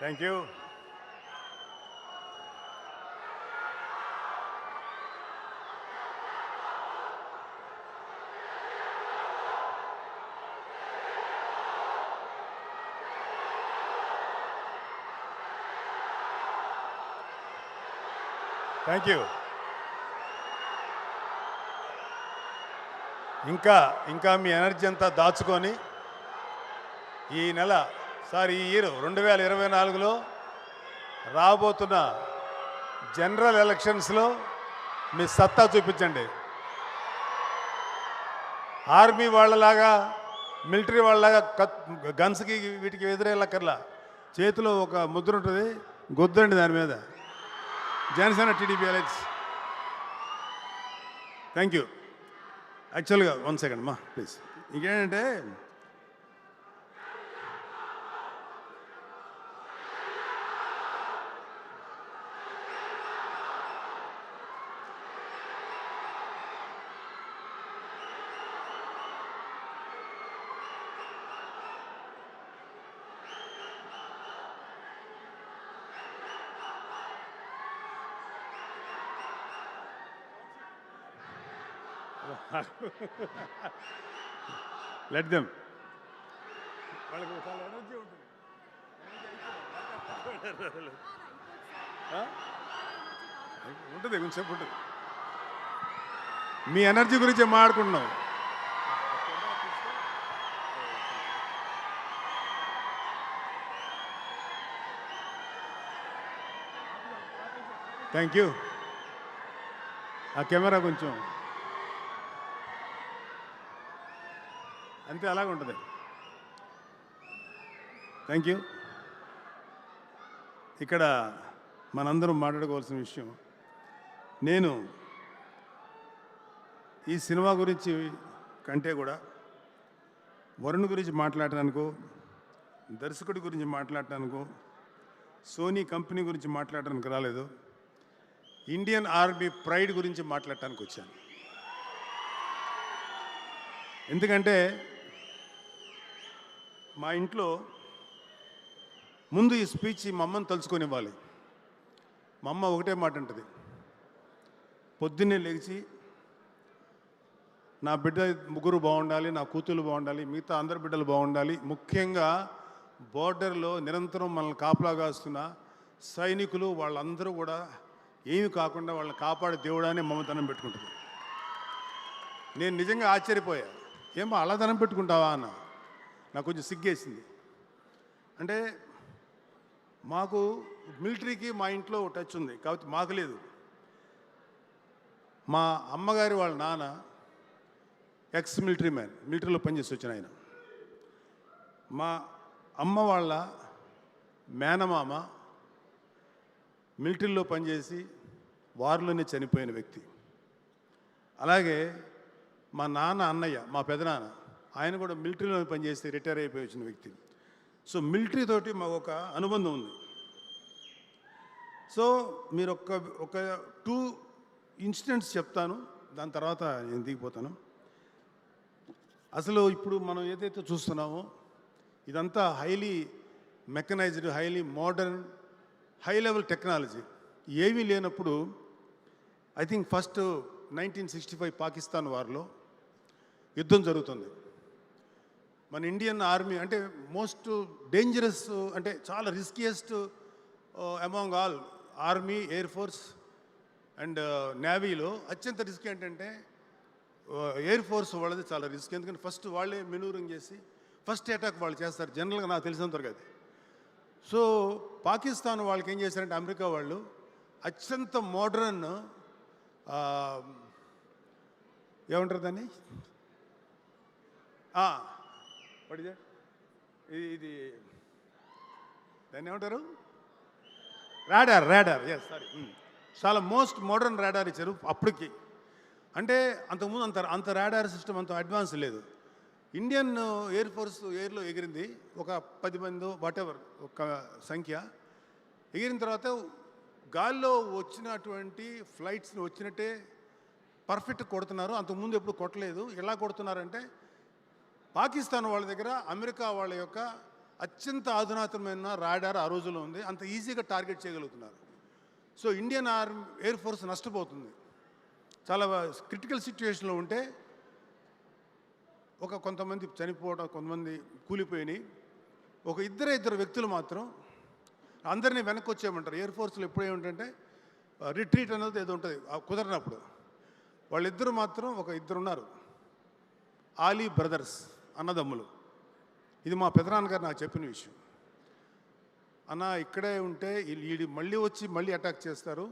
Thank you. Thank you. ఇంకా మీ energy అంతా దాచుకొని ఈ నెల ఈ ఇయర్ 2024లో రాబోతున్న జనరల్ ఎలక్షన్స్లో మీ సత్తా చూపించండి. ఆర్మీ వాళ్ళలాగా మిలిటరీ వాళ్ళలాగా గన్స్కి వీటికి ఎదురేళ్ళక్కర్లా. చేతిలో ఒక ముద్ర ఉంటుంది, గుద్దండి దాని మీద. Janasena TDP Alex. Thank you. యాక్చువల్గా 1 సెకండ్ అమ్మా ప్లీజ్. ఇంకేంటంటే లెట్ దెమ్. వాళ్ళకి చాలా ఎనర్జీ ఉంటుంది. ఉంటుంది కొంచెంసేపు ఉంటుంది. మీ ఎనర్జీ గురించి మాట్లాడుకుంటున్నాం. Thank you. ఆ కెమెరా కొంచెం అంతే అలాగే ఉంటుంది. Thank you. ఇక్కడ మనందరం మాట్లాడుకోవాల్సిన విషయం, నేను ఈ సినిమా గురించి కంటే కూడా వరుణ్ గురించి మాట్లాడటానికో, దర్శకుడి గురించి మాట్లాడటానికో, సోనీ కంపెనీ గురించి మాట్లాడటానికి రాలేదు. ఇండియన్ ఆర్మీ ప్రైడ్ గురించి మాట్లాడటానికి వచ్చాను. ఎందుకంటే మా ఇంట్లో ముందు ఈ స్పీచ్ మా అమ్మని తలుచుకొని ఇవ్వాలి. మా అమ్మ ఒకటే మాట అంటుంది, పొద్దున్నే లేచి నా బిడ్డ ముగ్గురు బాగుండాలి, నా కూతురు బాగుండాలి, మిగతా అందరి బిడ్డలు బాగుండాలి, ముఖ్యంగా బోర్డర్లో నిరంతరం మనల్ని కాపలా కాస్తున్న సైనికులు వాళ్ళందరూ కూడా ఏమి కాకుండా వాళ్ళని కాపాడే దేవుడానే మమతనం పెట్టుకుంటుంది. నేను నిజంగా ఆశ్చర్యపోయా, ఏమో అలా ధనం పెట్టుకుంటావా అన్న. నాకు కొంచెం సిగ్గేసింది. అంటే మాకు మిలిటరీకి మా ఇంట్లో టచ్ ఉంది కాబట్టి మాకు లేదు. మా అమ్మగారి వాళ్ళ నాన్న ఎక్స్ మిలిటరీ మ్యాన్, మిలిటరీలో పనిచేసి వచ్చిన ఆయన. మా అమ్మ వాళ్ళ మేనమామ మిలిటరీలో పనిచేసి వారిలోనే చనిపోయిన వ్యక్తి. అలాగే మా నాన్న అన్నయ్య, మా పెదనాన్న, ఆయన కూడా మిలిటరీలో పనిచేసి రిటైర్ అయిపోయి వచ్చిన వ్యక్తి. సో మిలిటరీ తోటి మాకు ఒక అనుబంధం ఉంది. సో మీరు ఒక 2 ఇన్సిడెంట్స్ చెప్తాను, దాని తర్వాత నేను దిగిపోతాను. అసలు ఇప్పుడు మనం ఏదైతే చూస్తున్నామో ఇదంతా highly mechanised, highly modern, high level technology. ఏమీ లేనప్పుడు ఐ థింక్ ఫస్ట్ 1965 పాకిస్తాన్ వార్లో యుద్ధం జరుగుతుంది. మన ఇండియన్ ఆర్మీ అంటే మోస్ట్ డేంజరస్, అంటే చాలా riskiest among all army, air force and నేవీలో అత్యంత రిస్క్ ఏంటంటే ఎయిర్ ఫోర్స్ వాళ్ళది చాలా రిస్క్. ఎందుకంటే ఫస్ట్ వాళ్ళే మెనూరింగ్ చేసి ఫస్ట్ అటాక్ వాళ్ళు చేస్తారు జనరల్గా, నాకు తెలిసినంతవరకు అది. సో పాకిస్తాన్ వాళ్ళకి ఏం చేశారంటే అమెరికా వాళ్ళు అత్యంత మోడ్రన్ ఏమంటారు దాన్ని, ఇది దాన్ని ఏమంటారు, రాడార్. ఎస్ సారీ, చాలా మోస్ట్ మోడర్న్ రాడార్ ఇచ్చారు అప్పటికి. అంటే అంతకుముందు అంత రాడార్ సిస్టమ్ అంత అడ్వాన్స్ లేదు. ఇండియన్ ఎయిర్ ఫోర్స్ ఎయిర్లో ఎగిరింది ఒక 10 మంది వాటెవర్ ఒక సంఖ్య. ఎగిరిన తర్వాత గాల్లో వచ్చినటువంటి ఫ్లైట్స్ని వచ్చినట్టే పర్ఫెక్ట్ కొడుతున్నారు. అంతకుముందు ఎప్పుడు కొట్టలేదు. ఎలా కొడుతున్నారంటే పాకిస్తాన్ వాళ్ళ దగ్గర అమెరికా వాళ్ళ యొక్క అత్యంత ఆధునాతనమైన రాడార్ ఆ రోజుల్లో ఉంది. అంత ఈజీగా టార్గెట్ చేయగలుగుతున్నారు. సో ఇండియన్ ఎయిర్ ఫోర్స్ నష్టపోతుంది. చాలా క్రిటికల్ సిచ్యువేషన్లో ఉంటే కొంతమంది చనిపోవడం, కొంతమంది కూలిపోయినాయి. ఇద్దరు వ్యక్తులు మాత్రం అందరినీ వెనక్కి వచ్చేయమంటారు. ఎయిర్ ఫోర్స్లో ఎప్పుడు ఏమిటంటే రిట్రీట్ అనేది ఏదో ఉంటుంది కుదరినప్పుడు. వాళ్ళిద్దరు మాత్రం ఇద్దరు ఉన్నారు, ఆలీ బ్రదర్స్ అన్నదమ్ములు. ఇది మా పెదనాన్నగారు నాకు చెప్పిన విషయం. అన్న ఇక్కడే ఉంటే వీళ్ళు మళ్ళీ అటాక్ చేస్తారు.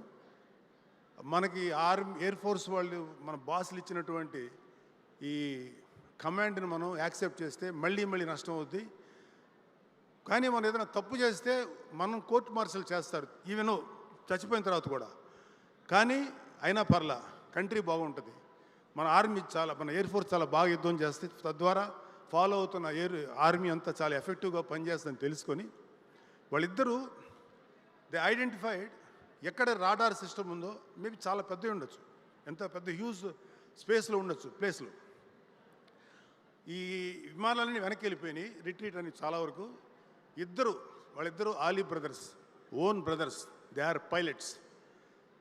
మనకి ఎయిర్ ఫోర్స్ వాళ్ళు మన బాసులు ఇచ్చినటువంటి ఈ కమాండ్ని మనం యాక్సెప్ట్ చేస్తే మళ్ళీ నష్టం అవుద్ది. కానీ మనం ఏదైనా తప్పు చేస్తే మనం కోర్టు మార్షల్ చేస్తారు, ఈవెన్ చచ్చిపోయిన తర్వాత కూడా. కానీ అయినా పర్లా, కంట్రీ బాగుంటుంది. మన ఎయిర్ ఫోర్స్ చాలా బాగా యుద్ధం చేస్తే తద్వారా ఫాలో అవుతున్న ఆర్మీ అంతా చాలా ఎఫెక్టివ్గా పనిచేస్తుందని తెలుసుకొని వాళ్ళిద్దరూ దే ఐడెంటిఫైడ్ ఎక్కడ రాడార్ సిస్టమ్ ఉందో. మేబీ చాలా పెద్దవి ఉండొచ్చు, ఎంత పెద్ద హ్యూజ్ స్పేస్లో ఉండొచ్చు ప్లేస్లో. ఈ విమానాలన్నీ వెనక్కి వెళ్ళిపోయినాయి, రిట్రీట్ అని చాలా వరకు. వాళ్ళిద్దరూ Ali brothers, own brothers, they are pilots.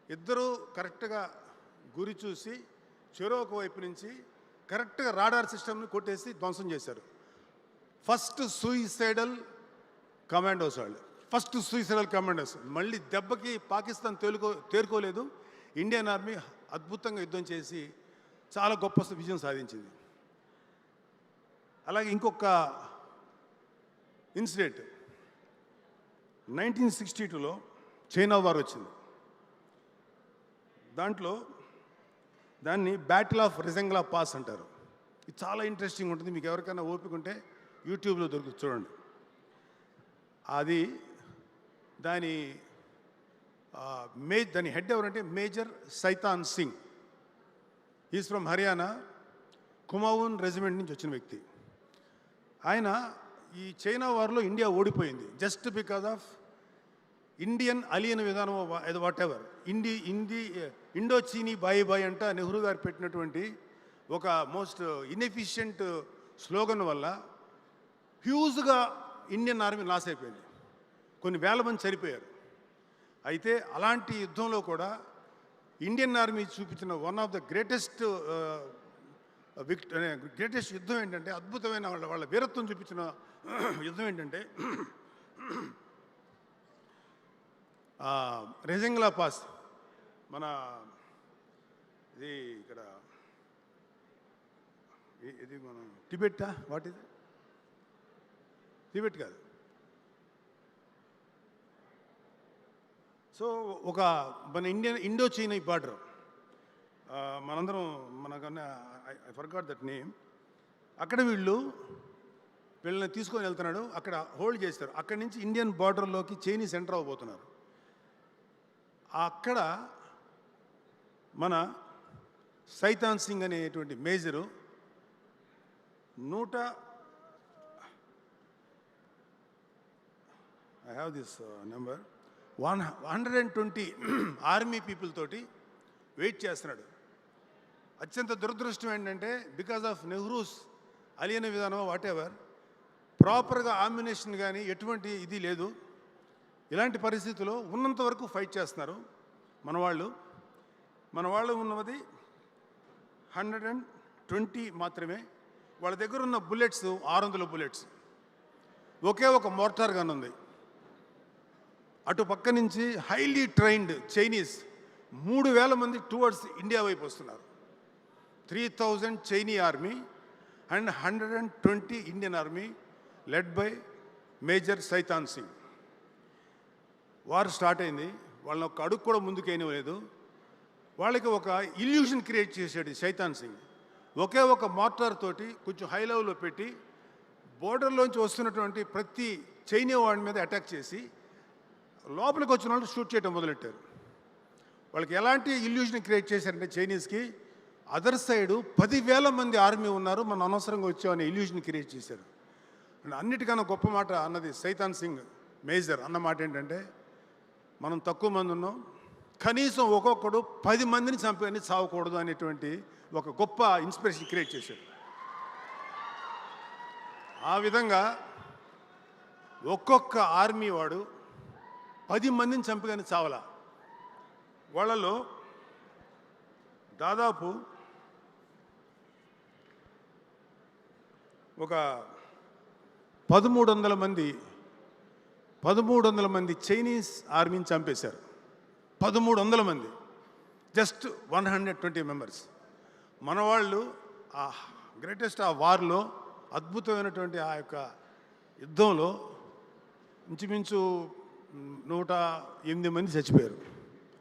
ఇద్దరూ కరెక్ట్గా గురి చూసి చెరొక వైపు నుంచి కరెక్ట్గా రాడార్ సిస్టమ్ని కొట్టేసి ధ్వంసం చేశారు. ఫస్ట్ సూయిసైడల్ కమాండోస్ మళ్ళీ దెబ్బకి పాకిస్తాన్ తేరుకోలేదు. ఇండియన్ ఆర్మీ అద్భుతంగా యుద్ధం చేసి చాలా గొప్ప విజయం సాధించింది. అలాగే ఇంకొక ఇన్సిడెంట్ 1962లో చైనా వార్ వచ్చింది. దాన్ని బ్యాటిల్ ఆఫ్ రిజంగ్లా పాస్ అంటారు. ఇది చాలా ఇంట్రెస్టింగ్ ఉంటుంది. మీకు ఎవరికైనా ఓపిక ఉంటే యూట్యూబ్లో దొరుకుతుంది, చూడండి. దాని హెడ్ ఎవరంటే major Shaitan Singh. Is from Haryana, Kumaon regiment నుంచి వచ్చిన వ్యక్తి. ఆయన ఈ చైనా వార్లో ఇండియా ఓడిపోయింది జస్ట్ బికాజ్ ఆఫ్ ఇండియన్ అలియన్ విధానం, వాట్ ఎవర్. ఇండో చీనీ బాయ్ అంట నెహ్రూ గారు పెట్టినటువంటి ఒక మోస్ట్ ఇన్ఎఫిషియంట్ స్లోగన్ వల్ల హ్యూజ్గా ఇండియన్ ఆర్మీ లాస్ అయిపోయింది. కొన్ని వేల మంది చనిపోయారు. అయితే అలాంటి యుద్ధంలో కూడా ఇండియన్ ఆర్మీ చూపించిన వన్ ఆఫ్ ద గ్రేటెస్ట్ యుద్ధం ఏంటంటే, అద్భుతమైన వాళ్ళ వీరత్వం చూపించిన యుద్ధం ఏంటంటే రెజంగ్లా పాస్. ఇది మనం టిబెట్టా, వాట్ ఇది? టిబెట్ కాదు. సో మన ఇండో చైనా బార్డర్, మనందరం మనకన్నా ఐ ఫర్గాట్ దట్ నేమ్. అక్కడ వీళ్ళని తీసుకొని వెళ్తున్నాడు, అక్కడ హోల్డ్ చేస్తారు. అక్కడి నుంచి ఇండియన్ బార్డర్లోకి చైనీస్ ఎంటర్ అవ్వబోతున్నారు. అక్కడ మన సైతాన్ సింగ్ అనేటువంటి major I have this number 120 army people తోటి వెయిట్ చేస్తున్నాడు. అత్యంత దురదృష్టం ఏంటంటే, బికాజ్ ఆఫ్ నెహ్రూస్ అలియన విధానం, వాట్ ఎవర్, ప్రాపర్గా ఆమ్యునేషన్ కానీ ఎటువంటి ఇది లేదు. ఇలాంటి పరిస్థితుల్లో ఉన్నంత వరకు ఫైట్ చేస్తున్నారు మన వాళ్ళు ఉన్నది 120 మాత్రమే. వాళ్ళ దగ్గర ఉన్న బుల్లెట్స్ 600 బుల్లెట్స్. ఒకే ఒక మోర్టార్ గన్ ఉంది. అటు పక్క నుంచి హైలీ ట్రైన్డ్ చైనీస్ 3000 మంది టువర్డ్స్ ఇండియా వైపు వస్తున్నారు. 3000 చైనీ army and 120 Indian army led by major Shaitan Singh. War start అయింది. వాళ్ళని ఒక అడుగు కూడా ముందుకేయలేదు. వాళ్ళకి ఒక ఇల్యూషన్ క్రియేట్ చేశాడు సైతాన్ సింగ్. ఒకే ఒక మోటార్ తోటి కొంచెం హై లెవెల్లో పెట్టి బోర్డర్లోంచి వస్తున్నటువంటి ప్రతి చైనా వాడి మీద అటాక్ చేసి లోపలికి వచ్చిన వాళ్ళు షూట్ చేయడం మొదలెట్టారు. వాళ్ళకి ఎలాంటి ఇల్యూషన్ క్రియేట్ చేశారంటే, చైనీస్కి అదర్ సైడు 10,000 మంది ఆర్మీ ఉన్నారు, మనం అనవసరంగా వచ్చామని ఇల్యూషన్ క్రియేట్ చేశారు. అన్నిటికన్నా గొప్ప మాట అన్నది సైతాన్ సింగ్ మేజర్ అన్న మాట ఏంటంటే, మనం తక్కువ మంది ఉన్నాం, కనీసం ఒక్కొక్కడు 10 మందిని చంపని చావకూడదు అనేటువంటి ఒక గొప్ప ఇన్స్పిరేషన్ క్రియేట్ చేశాడు. ఆ విధంగా ఒక్కొక్క ఆర్మీ వాడు 10 మందిని చంపగానే చావలా. వాళ్ళలో దాదాపు ఒక 1300 మంది చైనీస్ ఆర్మీని చంపేశారు. 1300 మంది, జస్ట్ 120 మెంబర్స్. మన వాళ్ళు ఆ గ్రేటెస్ట్ ఆ వార్లో, అద్భుతమైనటువంటి ఆ యొక్క యుద్ధంలో ఇంచుమించు 108 మంది చచ్చిపోయారు.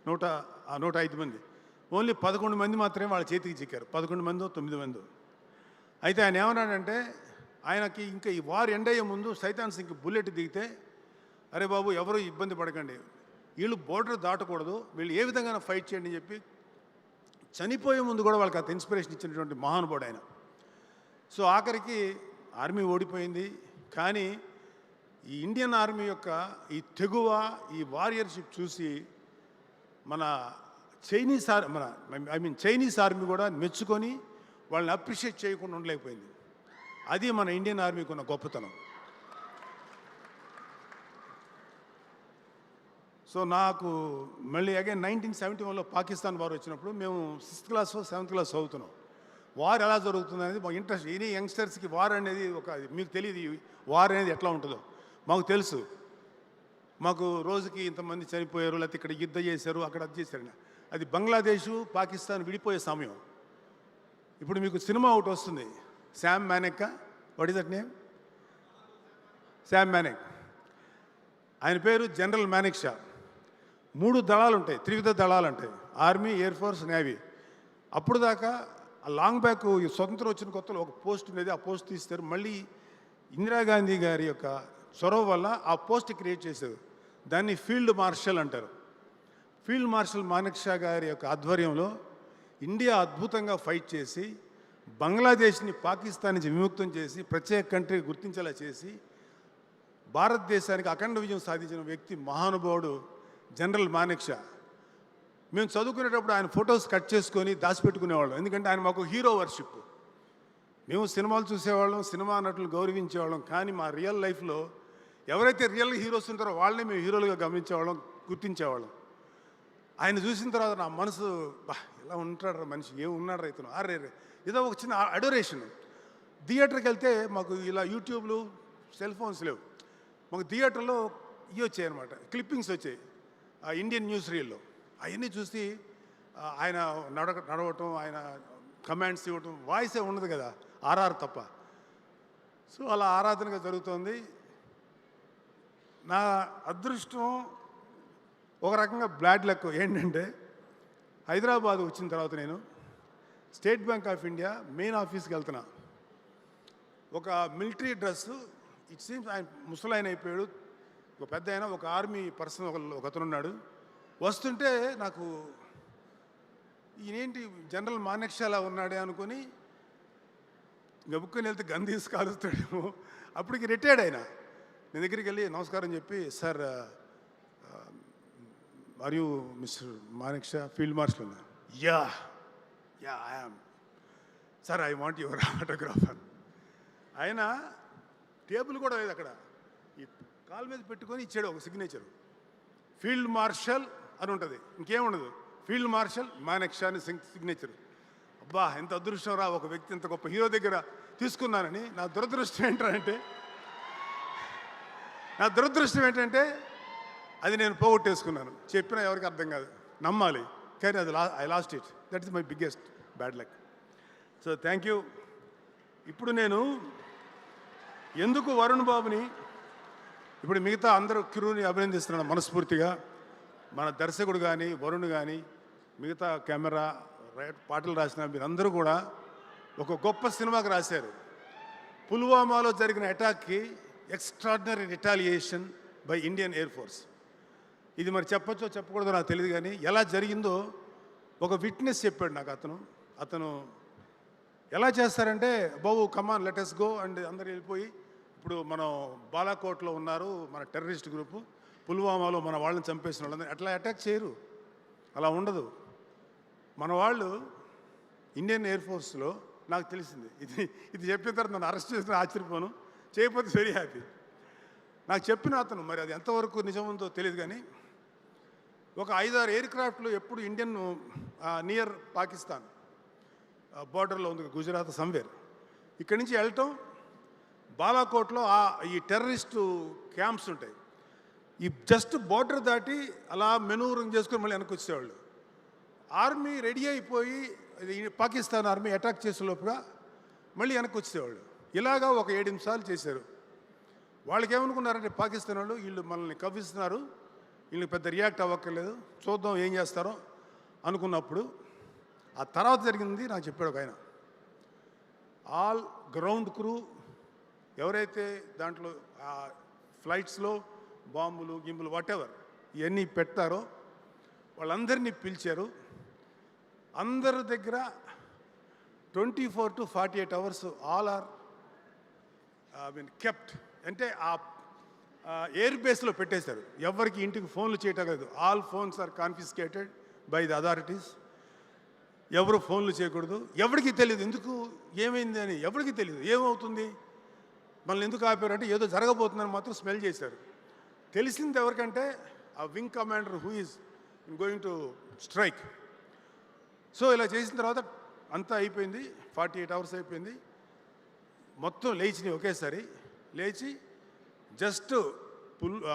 105 మంది. ఓన్లీ 11 మంది మాత్రమే వాళ్ళ చేతికి చిక్కారు. 11 మందో 9 మందో. అయితే ఆయన ఏమన్నాడంటే, ఆయనకి ఇంకా ఈ వార్ ఎండ్ అయ్యే ముందు సైతాన్ సింగ్ బుల్లెట్ దిగితే, అరే బాబు ఎవరు ఇబ్బంది పడకండి, వీళ్ళు బోర్డర్ దాటకూడదు, వీళ్ళు ఏ విధంగా ఫైట్ చేయండి అని చెప్పి చనిపోయే ముందు కూడా వాళ్ళకి అంత ఇన్స్పిరేషన్ ఇచ్చినటువంటి మహానుభావుడు ఆయన. సో ఆఖరికి ఆర్మీ ఓడిపోయింది. కానీ ఈ ఇండియన్ ఆర్మీ యొక్క ఈ తెగువ, ఈ వారియర్షిప్ చూసి మన చైనీస్ ఆర్మీ కూడా మెచ్చుకొని వాళ్ళని అప్రిషియేట్ చేయకుండా ఉండలేకపోయింది. అది మన ఇండియన్ ఆర్మీకి ఉన్న గొప్పతనం. సో నాకు మళ్ళీ అగైన్ 1971లో పాకిస్తాన్ వార్ వచ్చినప్పుడు మేము 6th క్లాస్ 7th క్లాస్ చదువుతున్నాం. వార్ ఎలా జరుగుతుంది అనేది మాకు ఇంట్రెస్ట్. ఎనీ యంగ్స్టర్స్కి వార్ అనేది మీకు తెలియదు వార్ అనేది ఎట్లా ఉంటుందో. మాకు తెలుసు, మాకు రోజుకి ఇంతమంది చనిపోయారు, లేకపోతే ఇక్కడ యుద్ధం చేశారు, అక్కడ అది చేశారు. అది బంగ్లాదేశ్ పాకిస్తాన్ విడిపోయే సమయం. ఇప్పుడు మీకు సినిమా ఒకటి వస్తుంది, Sam Manek. What is that name? Sam Manek. ఆయన పేరు జనరల్ మానెక్ షా. 3 దళాలు ఉంటాయి, త్రివిధ దళాలు ఉంటాయి, ఆర్మీ, ఎయిర్ ఫోర్స్, నేవీ. అప్పుడు దాకా లాంగ్ బ్యాక్ స్వతంత్రం వచ్చిన కొత్తలో ఒక పోస్ట్ ఉండేది, ఆ పోస్ట్ తీస్తారు. మళ్ళీ ఇందిరాగాంధీ గారి యొక్క చొరవ వల్ల ఆ పోస్ట్ క్రియేట్ చేశారు. దాన్ని ఫీల్డ్ మార్షల్ అంటారు. ఫీల్డ్ మార్షల్ మానెక్ షా గారి యొక్క ఆధ్వర్యంలో ఇండియా అద్భుతంగా ఫైట్ చేసి బంగ్లాదేశ్ని పాకిస్తాన్ నుంచి విముక్తం చేసి ప్రత్యేక కంట్రీ గుర్తించేలా చేసి భారతదేశానికి అఖండ విజయం సాధించిన వ్యక్తి మహానుభావుడు జనరల్ మానెక్ షా. మేము చదువుకునేటప్పుడు ఆయన ఫొటోస్ కట్ చేసుకొని దాచిపెట్టుకునేవాళ్ళం. ఎందుకంటే ఆయన మాకు హీరో వర్షిప్. మేము సినిమాలు చూసేవాళ్ళం, సినిమా నటులు గౌరవించేవాళ్ళం. కానీ మా రియల్ లైఫ్లో ఎవరైతే రియల్ హీరోస్ ఉంటారో వాళ్ళని మేము హీరోలుగా గమనించేవాళ్ళం, గుర్తించేవాళ్ళం. ఆయన చూసిన తర్వాత నా మనసు, ఇలా ఉంటాడు మనిషి, ఏం ఉన్నాడు రైతును, అరే ఏదో ఒక చిన్న అడోరేషన్. థియేటర్కి వెళ్తే మాకు ఇలా యూట్యూబ్లు, సెల్ ఫోన్స్ లేవు. మాకు థియేటర్లో ఇవి వచ్చాయి అనమాట, క్లిప్పింగ్స్ వచ్చాయి ఆ ఇండియన్ న్యూస్ రీల్లో. అవన్నీ చూసి ఆయన నడవటం, ఆయన కమాండ్స్ ఇవ్వటం, వాయిసే ఉండదు కదా, ఆర్ఆర్ తప్ప. సో అలా ఆరాధనగా జరుగుతోంది. నా అదృష్టం ఒక రకంగా బ్లాడ్ లక్ ఏంటంటే, హైదరాబాద్ వచ్చిన తర్వాత నేను state bank of India main ఆఫీస్కి వెళ్తున్నా. ఒక మిలిటరీ డ్రెస్సు, ఇట్ సీమ్స్ ఆయన ముసలాయన అయిపోయాడు, ఒక పెద్ద ఆయన, ఒక ఆర్మీ పర్సన్ ఒక అతను ఉన్నాడు. వస్తుంటే నాకు ఈయనేంటి జనరల్ మానెక్ షా ఉన్నాడే అనుకొని గబుక్కుని వెళ్తే గన్ తీసి కాలుస్తాడేమో. అప్పటికి రిటైర్డ్ అయినా. నేను దగ్గరికి వెళ్ళి నమస్కారం చెప్పి, sir are you mister Manekshaw, field marshal ఉన్నా? Yeah I am sir, I want your autograph అని. ఆయన టేబుల్ కూడా లేదు అక్కడ, ఈ కాలు మీద పెట్టుకొని ఇచ్చాడు ఒక సిగ్నేచర్. ఫీల్డ్ మార్షల్ అని ఉంటుంది, ఇంకేముండదు, ఫీల్డ్ మార్షల్ మానెక్ షా అని సిగ్నేచర్. అబ్బా ఎంత అదృష్టం రా, ఒక వ్యక్తి ఇంత గొప్ప హీరో దగ్గర తీసుకున్నానని. నా దురదృష్టం ఏంటంటే అది నేను పోగొట్టేసుకున్నాను. చెప్పినా ఎవరికి అర్థం కాదు, నమ్మాలి, కానీ అది I lost it. That is my biggest bad luck. So thank you. ఇప్పుడు నేను ఎందుకు వరుణ్ బాబుని, ఇప్పుడు మిగతా అందరూ క్రూని అభినందిస్తున్నాను మనస్ఫూర్తిగా. మన దర్శకుడు కానీ, వరుణ్ కానీ, మిగతా కెమెరా, పాటలు రాసిన మీరందరూ కూడా ఒక గొప్ప సినిమాకి రాశారు. పుల్వామాలో జరిగిన అటాక్కి extraordinary retaliation by Indian air force. ఇది మరి చెప్పచ్చో చెప్పకూడదో నాకు తెలియదు, కానీ ఎలా జరిగిందో ఒక విట్నెస్ చెప్పాడు నాకు. అతను ఎలా చేస్తారంటే, బాబు కమాన్ లెటస్ గో అండ్ అందరు వెళ్ళిపోయి, ఇప్పుడు మనం బాలాకోట్లో ఉన్నారు మన టెర్రరిస్ట్ గ్రూపు, పుల్వామాలో మన వాళ్ళని చంపేసిన వాళ్ళందరూ అట్లా అటాక్ చేయరు, అలా ఉండదు. మన వాళ్ళు ఇండియన్ ఎయిర్ ఫోర్స్లో నాకు తెలిసింది, ఇది చెప్పిన తర్వాత నన్ను అరెస్ట్ చేసిన ఆశ్చర్యపోను, చేయకపోతే వెరీ హ్యాపీ. నాకు చెప్పిన అతను, మరి అది ఎంతవరకు నిజం ఉందో తెలియదు కానీ, ఒక 5-6 ఎయిర్ క్రాఫ్ట్లు ఎప్పుడు ఇండియన్ నియర్ పాకిస్తాన్ బార్డర్లో ఉంది, గుజరాత్ సమ్వేర్, ఇక్కడి నుంచి వెళ్ళటం బాలాకోట్లో ఈ టెర్రరిస్టు క్యాంప్స్ ఉంటాయి, ఈ జస్ట్ బార్డర్ దాటి అలా మెనూరింగ్ చేసుకొని మళ్ళీ వెనక్కి వచ్చేవాళ్ళు. ఆర్మీ రెడీ అయిపోయి పాకిస్తాన్ ఆర్మీ అటాక్ చేసే లోపుగా మళ్ళీ వెనక్కి వచ్చేవాళ్ళు. ఇలాగా ఒక 7 నిమిషాలు చేశారు. వాళ్ళకి ఏమనుకున్నారంటే పాకిస్తాన్ వాళ్ళు, వీళ్ళు మనల్ని కవ్విస్తున్నారు, వీళ్ళకి పెద్ద రియాక్ట్ అవ్వక్కర్లేదు, చూద్దాం ఏం చేస్తారో అనుకున్నప్పుడు ఆ తర్వాత జరిగింది నాకు చెప్పాడు ఒక ఆయన. ఆల్ గ్రౌండ్ క్రూ ఎవరైతే దాంట్లో ఫ్లైట్స్లో బాంబులు గింబులు వాటెవర్ ఇవన్నీ పెడతారో వాళ్ళందరినీ పిలిచారు. అందరి దగ్గర 24 to 48 hours all are kept, అంటే ఆ ఎయిర్ బేస్లో పెట్టేశారు. ఎవరికి ఇంటికి ఫోన్లు చేయటం లేదు. All phones are confiscated by the authorities. ఎవరు ఫోన్లు చేయకూడదు. ఎవరికి తెలియదు ఎందుకు ఏమైంది అని, ఎవరికి తెలియదు ఏమవుతుంది, మనల్ని ఎందుకు ఆపారంటే ఏదో జరగబోతుందని మాత్రం స్మెల్ చేశారు. తెలిసింది ఎవరికంటే ఆ wing commander who is going to strike. So ఇలా చేసిన తర్వాత అంతా అయిపోయింది, 48 hours అయిపోయింది. మొత్తం లేచినాయి ఒకేసారి. లేచి జస్ట్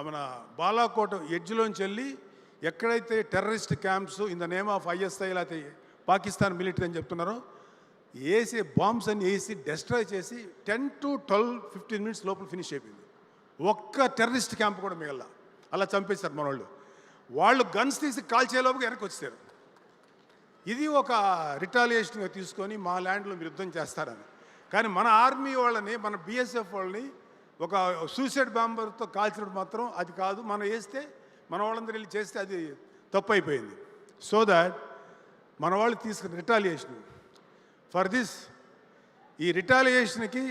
మన బాలాకోట ఎడ్జ్లోంచి వెళ్ళి ఎక్కడైతే terrorist camps in the name of ISI లేకపోతే పాకిస్తాన్ మిలిటరీ అని చెప్తున్నారో వేసి బాంబ్స్ అన్ని వేసి డెస్ట్రాయ్ చేసి 10 to 12-15 minutes లోపల ఫినిష్ అయిపోయింది. ఒక్క టెర్రరిస్ట్ క్యాంప్ కూడా మిగల. అలా చంపేశారు మన వాళ్ళు. వాళ్ళు గన్స్ తీసి కాల్చేలోపుగా వెనక్కి వచ్చారు. ఇది ఒక రిటాలియేషన్గా తీసుకొని మా ల్యాండ్లో మీరు యుద్ధం చేస్తారని. కానీ మన ఆర్మీ వాళ్ళని, మన BSF వాళ్ళని ఒక సూసైడ్ బాంబర్తో కాల్చినప్పుడు మాత్రం అది కాదు, మనం వేస్తే మన వాళ్ళందరూ వెళ్ళి చేస్తే అది తప్పు అయిపోయింది. సో దాట్ మన వాళ్ళు తీసుకున్న రిటాలియేషన్ ఫర్ దిస్, ఈ రిటాలియేషన్కి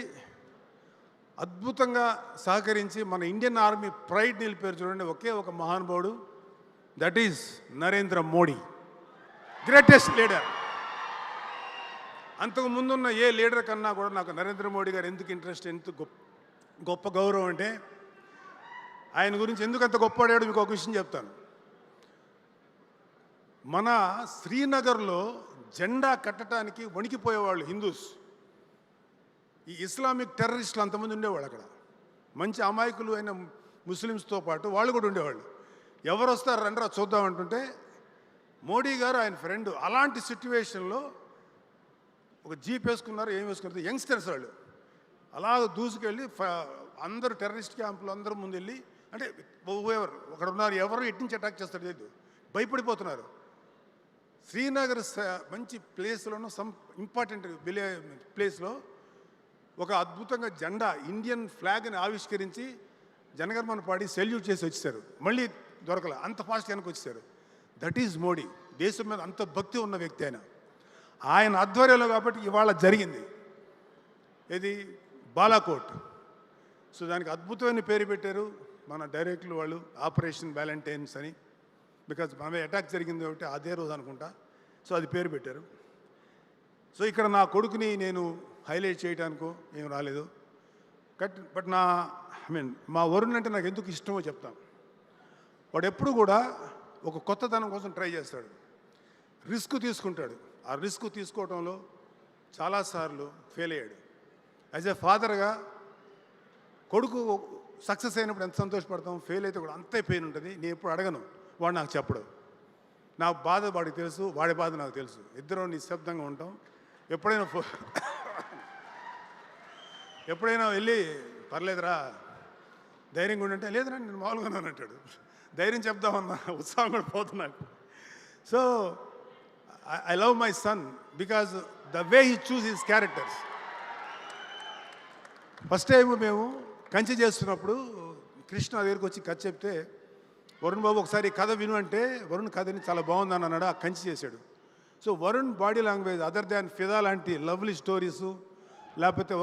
అద్భుతంగా సహకరించి మన ఇండియన్ ఆర్మీ ప్రైడ్ నిలిపారు చూడండి ఒకే ఒక మహానుభావుడు, that is Narendra Modi, greatest leader. అంతకు ముందున్న ఏ లీడర్ కన్నా కూడా నాకు నరేంద్ర మోడీ గారు ఎందుకు ఇంట్రెస్ట్, ఎంత గొప్ప గౌరవం అంటే, ఆయన గురించి ఎందుకు అంత గొప్పవాడాడు మీకు ఒక విషయం చెప్తాను. మన శ్రీనగర్లో జెండా కట్టడానికి వణికిపోయేవాళ్ళు హిందూస్. ఈ ఇస్లామిక్ టెర్రరిస్టులు అంతమంది ఉండేవాళ్ళు అక్కడ. మంచి అమాయకులు అయిన ముస్లిమ్స్తో పాటు వాళ్ళు కూడా ఉండేవాళ్ళు. ఎవరు వస్తారు రండ్రా చూద్దామంటుంటే మోడీ గారు ఆయన ఫ్రెండ్. అలాంటి సిట్యువేషన్లో ఒక జీప్ వేసుకున్నారు, ఏం వేసుకున్నారు, యంగ్స్టర్స్ వాళ్ళు అలా దూసుకెళ్ళి అందరూ టెర్రరిస్ట్ క్యాంపులు అందరూ ముందు వెళ్ళి, అంటే ఒకడు ఉన్నారు, ఎవరు ఎటు నుంచి అటాక్ చేస్తాడు లేదు, భయపడిపోతున్నారు. శ్రీనగర్ మంచి ప్లేస్లోనూ సమ్ ఇంపార్టెంట్ ప్లేస్లో ఒక అద్భుతంగా జెండా ఇండియన్ ఫ్లాగ్ని ఆవిష్కరించి జనగణమన పాడి సెల్యూట్ చేసి వచ్చేసారు. మళ్ళీ దొరకలే, అంత ఫాస్ట్ వెనక్కి వచ్చేసారు. That is Modi. దేశం మీద అంత భక్తి ఉన్న వ్యక్తి ఆయన. ఆయన ఆధ్వర్యంలో కాబట్టి ఇవాళ జరిగింది ఇది బాలాకోట్. సో దానికి అద్భుతమైన పేరు పెట్టారు మన డైరెక్టర్లు వాళ్ళు, ఆపరేషన్ వ్యాలంటైన్స్ అని. బికాజ్ మన అటాక్ జరిగింది కాబట్టి అదే రోజు అనుకుంటా, సో అది పేరు పెట్టారు. సో ఇక్కడ నా కొడుకుని నేను హైలైట్ చేయడానికో ఏం రాలేదు. బట్ మా వరుణ్ అంటే నాకు ఎందుకు ఇష్టమో చెప్తాను. వాడు ఎప్పుడు కూడా ఒక కొత్తదనం కోసం ట్రై చేస్తాడు, రిస్క్ తీసుకుంటాడు. ఆ రిస్క్ తీసుకోవడంలో చాలాసార్లు ఫెయిల్ అయ్యాడు. యాజ్ ఎ ఫాదర్గా కొడుకు సక్సెస్ అయినప్పుడు ఎంత సంతోషపడతాం, ఫెయిల్ అయితే కూడా అంతే పెయిన్ ఉంటుంది. నేను ఎప్పుడు అడగను, వాడు నాకు చెప్పడు. నా బాధ వాడికి తెలుసు, వాడి బాధ నాకు తెలుసు. ఇద్దరం నిశ్శబ్దంగా ఉంటాం. ఎప్పుడైనా వెళ్ళి పర్లేదురా ధైర్యంగా ఉండంటే, లేదురా నేను మామూలుగా అంటాడు. ధైర్యం చెప్దామన్నా ఉత్సాహం కూడా పోతున్నాను. So I love my son because the way he choose his characters. First time మేము కంచె చేస్తున్నప్పుడు కృష్ణ దగ్గరికి వచ్చి కథ చెప్తే, వరుణ్ బాబు ఒకసారి కథ విను అంటే, వరుణ్ కథని చాలా బాగుందని అన్నాడు. ఆ కంచె చేశాడు. So Varun body language other than ఫిదా లాంటి లవ్లీ స్టోరీసు, లేకపోతే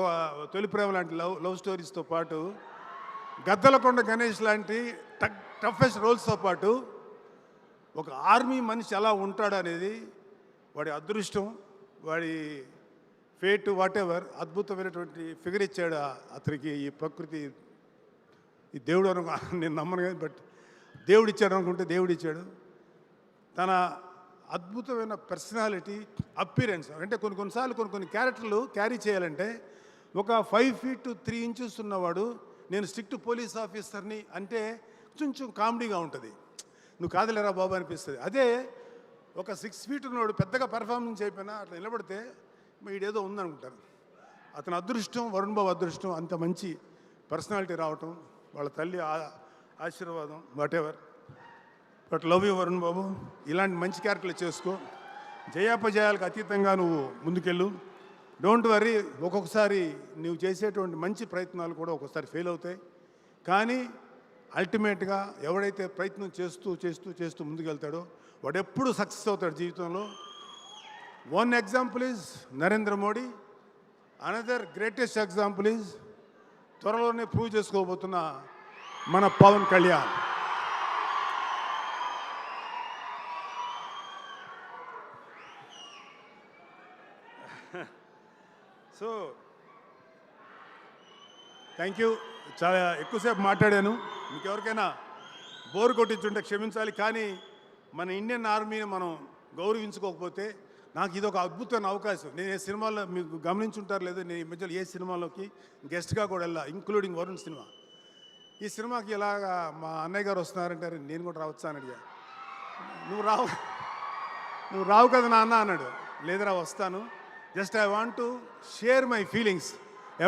తొలి ప్రేమ లాంటి లవ్ స్టోరీస్తో పాటు గద్దలకొండ గణేష్ లాంటి టఫెస్ట్ రోల్స్తో పాటు ఒక ఆర్మీ మనిషి ఎలా ఉంటాడు అనేది వాడి అదృష్టం, వాడి ఫేట్ వాట్ ఎవర్, అద్భుతమైనటువంటి ఫిగర్ ఇచ్చాడు అతనికి ఈ ప్రకృతి ఈ దేవుడు నేను నమ్మను కానీ, బట్ దేవుడు ఇచ్చాడు అనుకుంటే దేవుడు ఇచ్చాడు. తన అద్భుతమైన పర్సనాలిటీ, అప్పీరెన్స్, అంటే కొన్నిసార్లు కొన్ని క్యారెక్టర్లు క్యారీ చేయాలంటే ఒక 5 feet 3 inches ఉన్నవాడు నేను స్ట్రిక్ట్ పోలీస్ ఆఫీసర్ని అంటే కొంచెం కామెడీగా ఉంటుంది, నువ్వు కాదులేరా బాబు అనిపిస్తుంది. అదే ఒక 6 feet ఉన్నవాడు పెద్దగా పెర్ఫార్మెన్స్ అయిపోయినా అట్లా నిలబడితే వీడేదో ఉందనుకుంటారు. అతని అదృష్టం, వరుణ్ బాబు అదృష్టం, అంత మంచి పర్సనాలిటీ రావటం, వాళ్ళ తల్లి ఆశీర్వాదం, whatever. But love you Varun బాబు, ఇలాంటి మంచి క్యారెక్టర్లు చేసుకో, జయాపజయాలకు అతీతంగా నువ్వు ముందుకెళ్ళు. డోంట్ వర్రీ, ఒక్కొక్కసారి నువ్వు చేసేటువంటి మంచి ప్రయత్నాలు కూడా ఒక్కొక్కసారి ఫెయిల్ అవుతాయి, కానీ అల్టిమేట్గా ఎవడైతే ప్రయత్నం చేస్తూ చేస్తూ చేస్తూ ముందుకెళ్తాడో వాడు ఎప్పుడు సక్సెస్ అవుతాడు జీవితంలో. One example is Narendra Modi, another greatest example is త్వరలోనే ప్రూవ్ చేసుకోబోతున్న మన Pawan Kalyan. So thank you, చాలా ఎక్కువసేపు మాట్లాడాను, మీకు ఎవరికైనా బోర్ కొట్టించుంటే క్షమించాలి. కానీ మన ఇండియన్ ఆర్మీని మనం గౌరవించుకోకపోతే, నాకు ఇది ఒక అద్భుతమైన అవకాశం. నేను ఏ సినిమాలో మీకు గమనించుంటారు లేదు, నేను ఈ మధ్యలో ఏ సినిమాలోకి గెస్ట్గా కూడా వెళ్ళా, ఇంక్లూడింగ్ వరుణ్ సినిమా. ఈ సినిమాకి ఇలాగా మా అన్నయ్య గారు వస్తున్నారంటారు, నేను కూడా రావచ్చా అని అడిగా. నువ్వు రావు కదా నాన్న అన్నాడు. లేదురా వస్తాను, just I want to share my feelings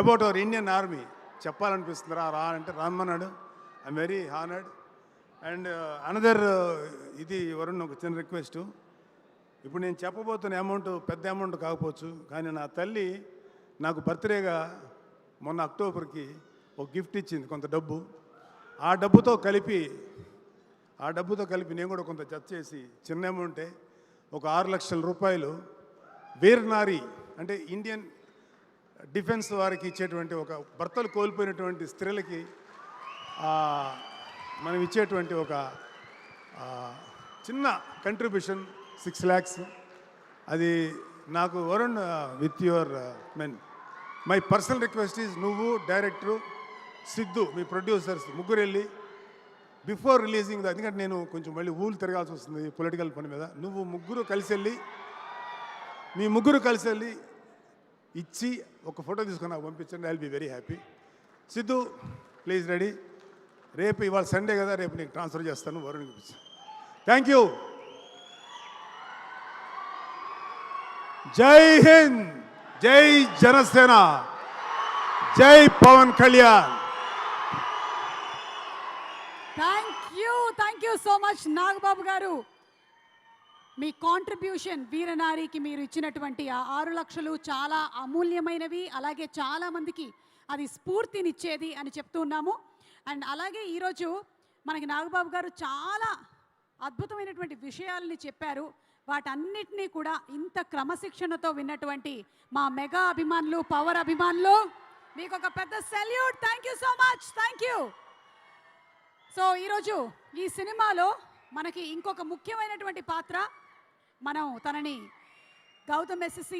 about our Indian army చెప్పాలనిపిస్తుందిరా, రా అంటే రమ్మన్నాడు. I'm very honoured. And another ఇది వరుణ్, ఒక చిన్న రిక్వెస్ట్. ఇప్పుడు నేను చెప్పబోతున్న అమౌంట్ పెద్ద అమౌంట్ కాకపోవచ్చు, కానీ నా తల్లి నాకు బర్త్డేగా మొన్న అక్టోబర్కి ఒక గిఫ్ట్ ఇచ్చింది, కొంత డబ్బు. ఆ డబ్బుతో కలిపి నేను కూడా కొంత జత చేసి, చిన్న అమౌంటే, ఒక 6 లక్షల రూపాయలు వీరనారి అంటే ఇండియన్ డిఫెన్స్ వారికి ఇచ్చేటువంటి, ఒక భర్తలు కోల్పోయినటువంటి స్త్రీలకి మనం ఇచ్చేటువంటి ఒక చిన్న కంట్రిబ్యూషన్ 6 lakhs. అది నాకు Varun, with your my personal request is, నువ్వు డైరెక్టరు సిద్ధు, మీ ప్రొడ్యూసర్స్ ముగ్గురు వెళ్ళి బిఫోర్ రిలీజింగ్ ఎందుకంటే నేను కొంచెం మళ్ళీ ఊళ్ళు తిరగాల్సి వస్తుంది పొలిటికల్ పని మీద, నువ్వు మీ ముగ్గురు కలిసి వెళ్ళి ఇచ్చి ఒక ఫోటో తీసుకొని నాకు పంపించండి. I will be very happy. Siddhu please ready. రేపు ఇవాళ సండే కదా, రేపు నీకు ట్రాన్స్ఫర్ చేస్తాను వరుణ్. Thank you. జై హింద్, జై జనసేన, జై Pawan Kalyan. Thank you so much Nagababu గారు. మీ కాంట్రిబ్యూషన్ వీరనారికి మీరు ఇచ్చినటువంటి ఆ 6 లక్షలు చాలా అమూల్యమైనవి, అలాగే చాలామందికి అది స్ఫూర్తినిచ్చేది అని చెప్తున్నాము. అండ్ అలాగే ఈరోజు మనకి నాగబాబు గారు చాలా అద్భుతమైనటువంటి విషయాలని చెప్పారు. వాటన్నిటినీ కూడా ఇంత క్రమశిక్షణతో విన్నటువంటి మా మెగా అభిమానులు, పవర్ అభిమానులు, మీకు ఒక పెద్ద salute. Thank you so much. Thank you. So ఈరోజు ఈ సినిమాలో మనకి ఇంకొక ముఖ్యమైనటువంటి పాత్ర, మనం తనని గౌతమ్ ఎస్ఎస్సి